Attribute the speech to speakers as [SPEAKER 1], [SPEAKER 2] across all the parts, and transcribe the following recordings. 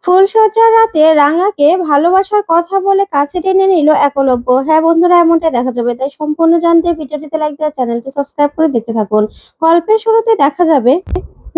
[SPEAKER 1] ফুলশয্যার রাতে রাঙাকে ভালোবাসার কথা বলে কাছে টেনে নিল একলব্য। হ্যাঁ বন্ধুরা, এমনটাই দেখা যাবে। তাই সম্পূর্ণ জানতে ভিডিওটিতে লাইক দেওয়া, চ্যানেলটি সাবস্ক্রাইব করে দেখতে থাকুন। গল্পের শুরুতে দেখা যাবে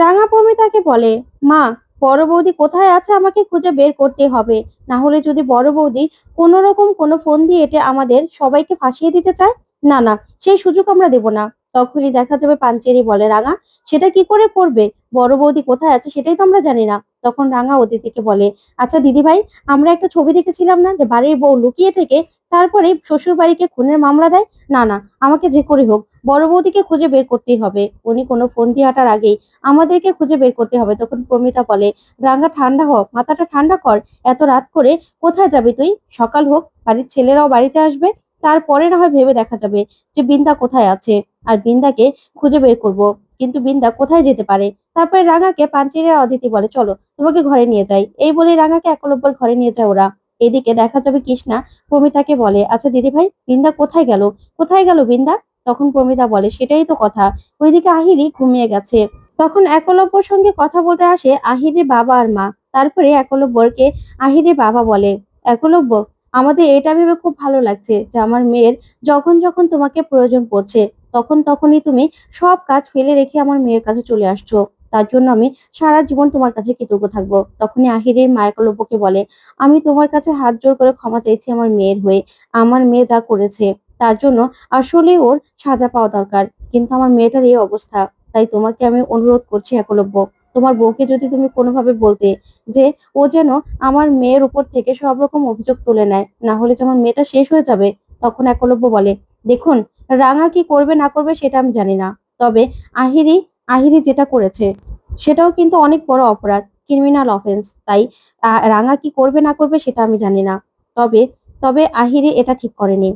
[SPEAKER 1] রাঙা প্রমিতাকে বলে, মা, বড় বৌদি কোথায় আছে আমাকে খুঁজে বের করতে হবে। না হলে যদি বড় বৌদি কোনো রকম কোনো ফোন দিয়ে এটে আমাদের সবাইকে ফাঁসিয়ে দিতে চায়, না না, সেই সুযোগ আমরা দেব না। তখনই দেখা যাবে পাঞ্চেরি বলে, রাঙা, সেটা কি করে করবে? বড় বৌদি কোথায় আছে সেটাই তো আমরা জানি না। তখন রাঙা অদিতিকে বলে, আচ্ছা দিদি ভাই, আমরা একটা ছবি দেখেছিলাম না যে বাড়ির বউ লুকিয়ে থেকে তারপরে শ্বশুর বাড়িকে খুনের মামলা দেয়? না না, আমাকে যে করে হোক বড় বৌদিকে খুঁজে বের করতেই হবে। উনি কোনো ফোন দিয়ে হাঁটার আগেই আমাদেরকে খুঁজে বের করতে হবে। তখন প্রমিতা বলে, রাঙা ঠান্ডা হ, মাথাটা ঠান্ডা কর। এত রাত করে কোথায় যাবি তুই? সকাল হোক, বাড়ির ছেলেরাও বাড়িতে আসবে, তারপরে না হয় ভেবে দেখা যাবে যে বিন্দা কোথায় আছে। আর বিন্দাকে খুঁজে বের করব, কিন্তু বিন্দা কোথায় যেতে পারে। তারপরে রাঙাকে পাঞ্চেরি আর অদিতি বলে, চলো তোমাকে ঘরে নিয়ে যাই। এই বলে রাঙাকে একলব্যর ঘরে নিয়ে যায় ওরা। এদিকে দেখা যাবে কৃষ্ণা প্রমিতাকে বলে, আচ্ছা দিদি ভাই, বিন্দা কোথায় গেল? কোথায় গেল বিন্দা? তখন প্রমিতা বলে, সেটাই তো কথা, ওইদিকে আহিরি ঘুমিয়ে গেছে। তখন একলব্যর সঙ্গে কথা বলতে আসে আহিরের বাবা আর মা। তারপরে একলব্যকে আহিরের বাবা বলে, একলব্য, আমাদের এটা ভেবে খুব ভালো লাগছে যে আমার মেয়ের যখন যখন তোমাকে প্রয়োজন পড়ছে তখন তখনই তুমি সব কাজ ফেলে রেখে আমার মেয়ের কাছে চলে আসছো। তার জন্য আমি সারা জীবন তোমার কাছে কৃতজ্ঞ থাকবো। তখনই আহিরের মা একলব্যকে বলে, আমি তোমার কাছে হাত জোড় করে ক্ষমা চাইছি আমার মেয়ের হয়ে। আমার মেয়ে যা করেছে তার জন্য আসলে ওর সাজা পাওয়া দরকার, কিন্তু আমার মেয়েটার এই অবস্থা। তাই তোমাকে আমি অনুরোধ করছি একলব্য, তোমার বউকে যদি তুমি কোনোভাবে বলতে যে ও যেন আমার মেয়ের উপর থেকে সব রকম অভিযোগ তুলে নেয়, না হলে যে আমার মেয়েটা শেষ হয়ে যাবে। তখন একলব্য বলে, দেখুন, রাঙা কি করবে না করবে সেটা আমি জানি না, তবে আহিরি আহিরি যেটা করেছে সেটাও কিন্তু অনেক বড় অপরাধ, ক্রিমিনাল অফেন্স। তাই রাঙা কি করবে না করবে সেটা আমি জানি না, তবে তবে আহিরি এটা ঠিক করেনি।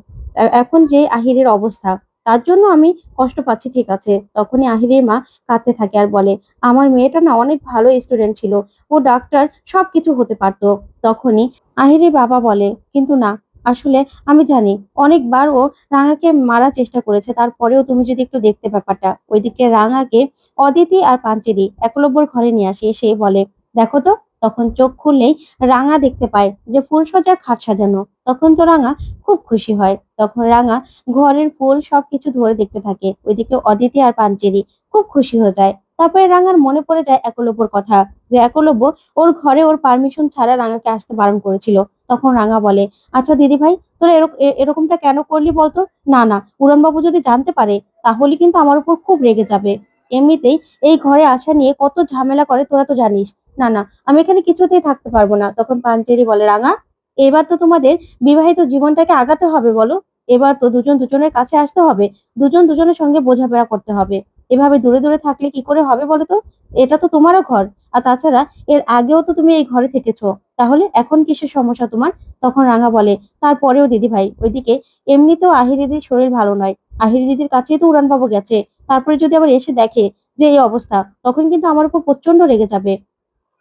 [SPEAKER 1] এখন যে আহিরের অবস্থা, তার জন্য আমি কষ্ট পাচ্ছি, ঠিক আছে। তখনই আহিরের মা কাঁদতে থাকে আর বলে, আমার মেয়েটা না অনেক ভালো স্টুডেন্ট ছিল, ও ডাক্তার সবকিছু হতে পারতো। তখনই আহিরের বাবা বলে, কিন্তু না, আসলে আমি জানি অনেকবার ও রাঙাকে মারার চেষ্টা করেছে, তারপরেও তুমি যদি একটু দেখতে ব্যাপারটা। ওইদিকে রাঙাকে অদিতি আর পাঞ্চেরি একলব্যর ঘরে নিয়ে আসে, এসে বলে, দেখো তো। তখন চোখ খুললেই রাঙা দেখতে পায় যে ফুলসজ্জার খাট সাজানো। তখন তো রাঙা খুব খুশি হয়। তখন রাঙা ঘরের ফুল সবকিছু ধরে দেখতে থাকে। ওইদিকে অদিতি আর পাঞ্চেরি খুব খুশি হয়ে যায়। তারপরে রাঙার মনে পড়ে যায় একলব্যর কথা, যে একলব্য ওর ঘরে ওর পারমিশন ছাড়া রাঙাকে আসতে বারণ করেছিল। তখন রাঙা বলে, আচ্ছা দিদি ভাই, তোরা এরকমটা কেন করলি বলতো? না না, উড়ানবাবু যদি জানতে পারে তাহলে কিন্তু আমার উপর খুব রেগে যাবে। এমনিতেই এই ঘরে আসা নিয়ে কত ঝামেলা করে তোরা তো জানিস। না না, আমি এখানে কিছুতেই থাকতে পারবো না। তখন পাঞ্চেরি বলে, রাঙা, এবার তো তোমাদের বিবাহিত জীবনটাকে আগাতে হবে বলো। এবার তো দুজন দুজনের কাছে আসতে হবে, দুজন দুজনের সঙ্গে বোঝাপড়া করতে হবে। এভাবে দূরে দূরে থাকলে কি করে হবে বলো তো? এটা তো তোমারও ঘর, আর তাছাড়া এর আগেও তো তুমি এই ঘরে থেকেছো, তাহলে এখন কিসের সমস্যা তোমার? তখন রাঙা বলে, তারপরেও দিদি ভাই, ওইদিকে এমনিতেও আহির দিদির শরীর ভালো নয়, আহির দিদির কাছেই তো উড়ানবাবু গেছে, তারপরে যদি আবার এসে দেখে যে এই অবস্থা, তখন কিন্তু আমার উপর প্রচন্ড রেগে যাবে।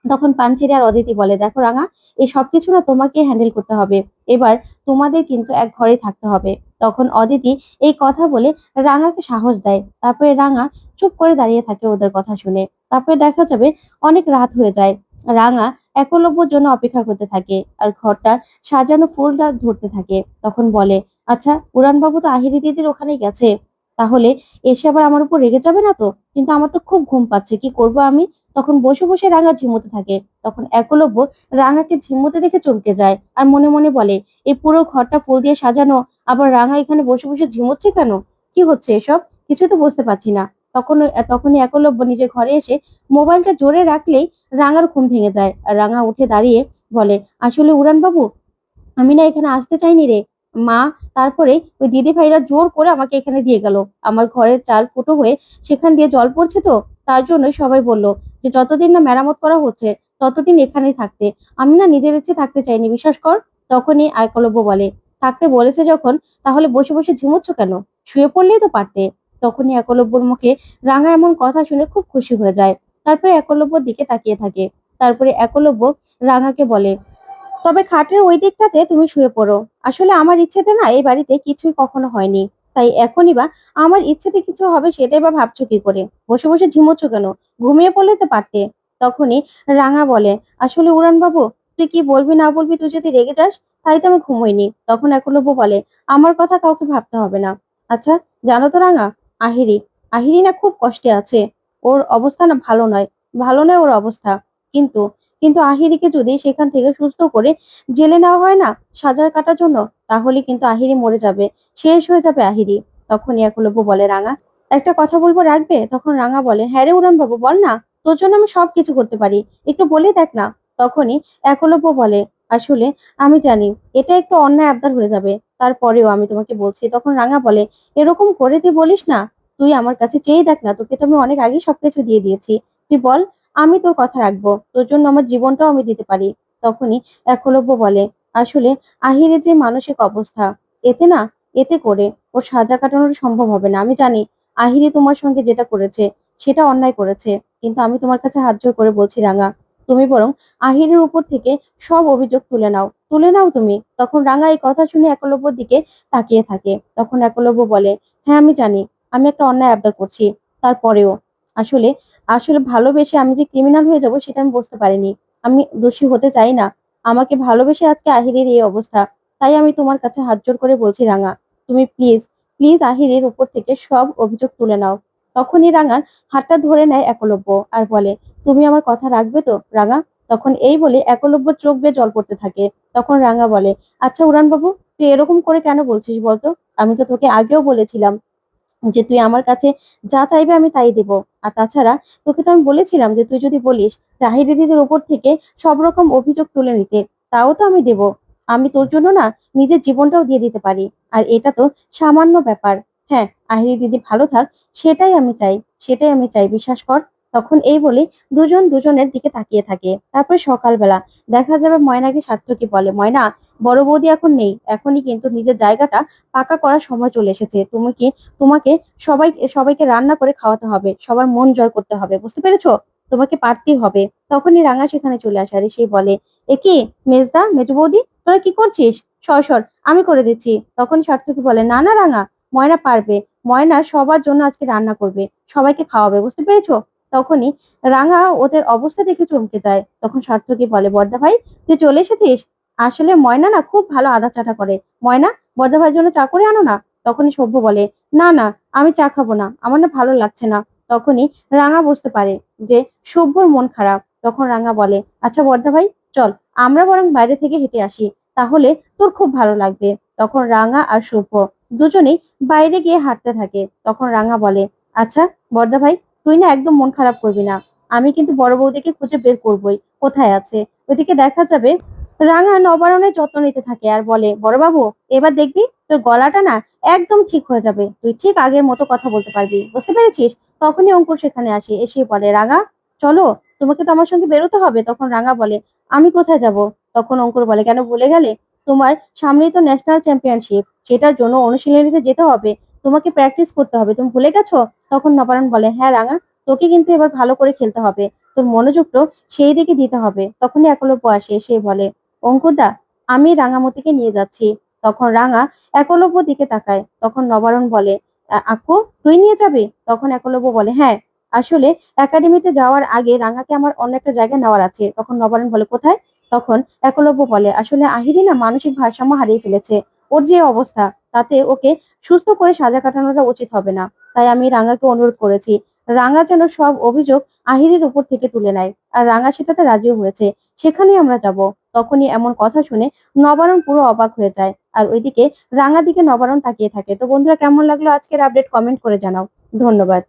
[SPEAKER 1] তখন পাঞ্চেরি আর অদিতি বলে, দেখো রাঙা, এই সবকিছু না তোমাকে হ্যান্ডেল করতে হবে। এবার তোমাদের কিন্তু এক ঘরে থাকতে হবে। তখন অদিতি এই কথা বলে রাঙাকে সাহস দেয়। তারপরে রাঙা চুপ করে দাঁড়িয়ে থাকে ওদের কথা শুনে। তারপরে দেখা যাবে অনেক রাত হয়ে যায়। রাঙা একলব্যর জন্য অপেক্ষা করতে থাকে আর ঘরটা সাজানো ফুলটা ধরতে থাকে। তখন বলে, আচ্ছা, উড়ানবাবু তো আহিরি দিদির ওখানে গেছে, তাহলে এসে আবার আমার উপর রেগে যাবে না তো? কিন্তু আমার তো খুব ঘুম পাচ্ছে, কি করব আমি? তখন বসে বসে রাঙা ঝিমোতে থাকে। তখন একলব্য রাঙাকে ঝিমোতে দেখে চমকে যায় আর মনে মনে বলে, এই পুরো ঘরটা ফুল দিয়ে সাজানো, আবার রাঙা এখানে বসে বসে ঝিমোচ্ছে কেন? কি হচ্ছে এসব? কিছু তো বুঝতে পারছি না। তখনই একলব্য নিজের ঘরে এসে মোবাইলটা জোরে রাখলেই রাঙার ঘুম ভেঙে যায় আর রাঙা উঠে দাঁড়িয়ে বলে, আসলে উড়ান বাবু, আমি না এখানে আসতে চাইনি রে মা। তারপরে ওই দিদি ভাইরা জোর করে আমাকে এখানে দিয়ে গেল। আমার ঘরের চাল ফুটো হয়ে সেখান দিয়ে জল পড়ছে, তো তার জন্য সবাই বলল যে যতদিন না মেরামত করা হচ্ছে ততদিন এখানেই থাকতে। আমি না নিজের ইচ্ছে থাকতে চাইনি, বিশ্বাস কর। তখনই একলব্য বলে, থাকতে বলেছে যখন তাহলে বসে বসে ঝিমোচ্ছ কেন? শুয়ে পড়লেই তো পারতে। তখনই একলব্যর মুখে রাঙা এমন কথা শুনে খুব খুশি হয়ে যায়। তারপরে একলব্যর দিকে তাকিয়ে থাকে। তারপরে একলব্য রাঙাকে বলে, তবে খাটের ওই দিকটাতে তুমি শুয়ে পড়ো। আসলে আমার ইচ্ছেতে না এই বাড়িতে কিছুই কখনো হয়নি, তাই এখনই বা আমার ইচ্ছেতে কিছু হবে সেটাই বা ভাবছো কি করে? বসে বসে ঝিমোচ্ছ কেন? ঘুমিয়ে পড়লে তো পারতে। তখনই রাঙা বলে, আসলে উড়ান বাবু, তুই কি বলবি না বলবি, তুই যদি রেগে যাস তাই তো আমি ঘুমোইনি। তখন একলব্য বলে, আমার কথা কাউকে ভাবতে হবে না। আচ্ছা, জানো তো রাঙা, আহিরি আহিরি না খুব কষ্টে আছে। ওর অবস্থা না ভালো নয়, ভালো নয় ওর অবস্থা। কিন্তু কিন্তু আহিরিকে যদি সেখান থেকে সুস্থ করে জেলে নেওয়া হয় না সাজা কাটার জন্য, তাহলে কিন্তু আহিরি মরে যাবে, শেষ হয়ে যাবে আহিরি। তখনই একলব্য বলে, রাঙা একটা কথা বলবো, রাখবে? তখন রাঙা বলে, হ্যাঁ রে উড়ান বাবু, বল না, তোর জন্য আমি সবকিছু করতে পারি, একটু বলে দেখ না। তখনই একলব্য বলে, আসলে আমি জানি এটা একটু অন্যায় আবদার হয়ে যাবে, তারপরেও আমি তোমাকে বলছি। তখন রাঙা বলে, এরকম করে তুই বলিস না, তুই আমার কাছে চেয়ে দেখ না, তোকে তো আমি অনেক আগে সবকিছু দিয়ে দিয়েছি। তুই বল, আমি তোর কথা রাখবো, তোর জন্য আমার জীবনটাও আমি দিতে পারি। তখনই একলব্য বলে, আসলে আহিরের যে মানসিক অবস্থা, এতে না এতে করে ওর সাজা কাটানো সম্ভব হবে না। আমি জানি আহিরি তোমার সঙ্গে যেটা করেছে সেটা অন্যায় করেছে, কিন্তু আমি তোমার কাছে হাত জোড় করে বলছি রাঙা, তুমি বরং আহিরের উপর থেকে সব অভিযোগ তুলে নাও তুমি। তখন রাঙা এই কথা শুনে একলব্যর দিকে তাকিয়ে থাকে। তখন একলব্য বলে, হ্যাঁ আমি জানি আমি একটা অন্যায় আবদার করছি, তারপরেও আসলে আসলে ভালোবেসে আমি যে ক্রিমিনাল হয়ে যাব সেটা আমি বুঝতে পারিনি। আমি দোষী হতে চাই না, আমাকে ভালোবেসে আজকে আহিরের এই অবস্থা। তাই আমি তোমার কাছে হাত জোড় করে বলছি রাঙা, তুমি প্লিজ প্লিজ আহিরের উপর থেকে সব অভিযোগ তুলে নাও। তখনই রাঙার হাতটা ধরে নেয় একলব্য আর বলে, তুমি আমার কথা রাখবে তো রাঙা? তখন এই বলে একলব্য চোখ বেয়ে জল পড়তে থাকে। তখন রাঙা বলে, আচ্ছা উড়ান বাবু, তুই এরকম করে কেন বলছিস বলতো? আমি তো তোকে আগেও বলেছিলাম যে তুই আমার কাছে যা চাইবে আমি তাই দেব। আর তাছাড়া তোকে তো আমি বলেছিলাম যে তুই যদি বলিস জাহিদ দিদির উপর থেকে সব রকম অভিযোগ তুলে নিতে, তাও তো আমি দেব। আমি তোর জন্য না নিজের জীবনটাও দিয়ে দিতে পারি। আর এটা তো সামান্য ব্যাপার। হ্যাঁ, আহিরি দিদি ভালো থাক, সেটাই আমি চাই, সেটাই আমি চাই, বিশ্বাস কর। তখন এই বলে দুজন দুজনের দিকে তাকিয়ে থাকে। তারপরে সকালবেলা দেখা যাবে ময়নাকে সার্থকী বলে, ময়না, বড় বৌদি এখন নেই, এখনই কিন্তু নিজের জায়গাটা পাকা করার সময় চলে এসেছে। তুমি কি তোমাকে সবাইকে রান্না করে খাওয়াতে হবে, সবার মন জয় করতে হবে, বুঝতে পেরেছো? তোমাকে পারতেই হবে। তখনই রাঙা সেখানে চলে আসে আর সে বলে, এ কি মেজদা, মেজো বৌদি, তোরা কি করছিস? সর সর, আমি করে দিচ্ছি। তখন সার্থকী বলে, না না রাঙা, ময়না পারবে, ময়না সবার জন্য আজকে রান্না করবে, সবাইকে খাওয়াবে, বুঝতে পেরেছো? তখনই রাঙা ওদের অবস্থা দেখে চমকে যায়। তখন সার্থকী বলে, বর্দা ভাই, তুই চলে এসেছিস? আসলে ময়না না খুব ভালো আদা চাটা করে। ময়না, বর্দা ভাইয়ের জন্য চা করে আনো না। তখনই সভ্য বলে, না না, আমি চা খাবো না, আমার না ভালো লাগছে না। তখনই রাঙা বুঝতে পারে যে সভ্যর মন খারাপ। তখন রাঙা বলে, আচ্ছা বর্দা ভাই, চল আমরা বরং বাইরে থেকে হেঁটে আসি, তাহলে তোর খুব ভালো লাগবে। তখন রাঙা আর সভ্য দুজনেই বাইরে গিয়ে হাঁটতে থাকে। তখন রাঙা বলে, আচ্ছা বর্দা ভাই, তুই না একদম মন খারাপ করবি না, আমি কিন্তু বড় বৌদিকে খুঁজে বের করবই, কোথায় আছে। ওইদিকে দেখা যাবে রাঙা নবারণের যত্ন নিতে থাকে আর বলে, বড়বাবু, এবার দেখবি তোর গলাটা না একদম ঠিক হয়ে যাবে, তুই ঠিক আগের মতো কথা বলতে পারবি, বুঝতে পেরেছিস? তখনই অঙ্কুর সেখানে আসে, এসে বলে, রাঙা চলো, তোমাকে তো আমার সঙ্গে বেরোতে হবে। তখন রাঙা বলে, আমি কোথায় যাব? তখন অঙ্কুর বলে, কেন ভুলে গেলে? তোমার সামনেই তো ন্যাশনাল চ্যাম্পিয়নশিপ, সেটার জন্য অনুশীলনীতে যেতে হবে, তোমাকে প্র্যাকটিস করতে হবে, তুমি ভুলে গেছো? তখন নবারণ বলে, হ্যাঁ রাঙা, তোকে কিন্তু এবার ভালো করে খেলতে হবে, তোর মনোযোগটা সেই দিকে দিতে হবে। তখনই একলব্য আসে, সে বলে, অঙ্কুরদা, আমি রাঙামতিকে নিয়ে যাচ্ছি। তখন রাঙা একলব্য দিকে তাকায়। তখন নবারণ বলে, আকু, তুই নিয়ে যাবি? তখন একলব্য বলে, হ্যাঁ, আসলে একাডেমিতে যাওয়ার আগে রাঙাকে আমার অন্য একটা জায়গায় নেওয়ার আছে। তখন নবারণ বলে, কোথায়? তখন একলব্য বলে, আসলে আহিরি না মানসিক ভারসাম্য হারিয়ে ফেলেছে, ওর যে অবস্থা, তাতে ওকে সুস্থ করে সাজা কাটানোটা উচিত হবে না। তাই আমি রাঙাকে অনুরোধ করেছি, রাঙা যেন সব অভিযোগ আহিরির উপর থেকে তুলে নেয়। আর রাঙা সেটাতে রাজিও হয়েছে, সেখানেই আমরা যাব। তখনই এমন কথা শুনে নবারণ পুরো অবাক হয়ে যায়। আর ওইদিকে রাঙা দিকে নবারণ তাকিয়ে থাকে। তো বন্ধুরা, কেমন লাগলো আজকের আপডেট, কমেন্ট করে জানাও। ধন্যবাদ।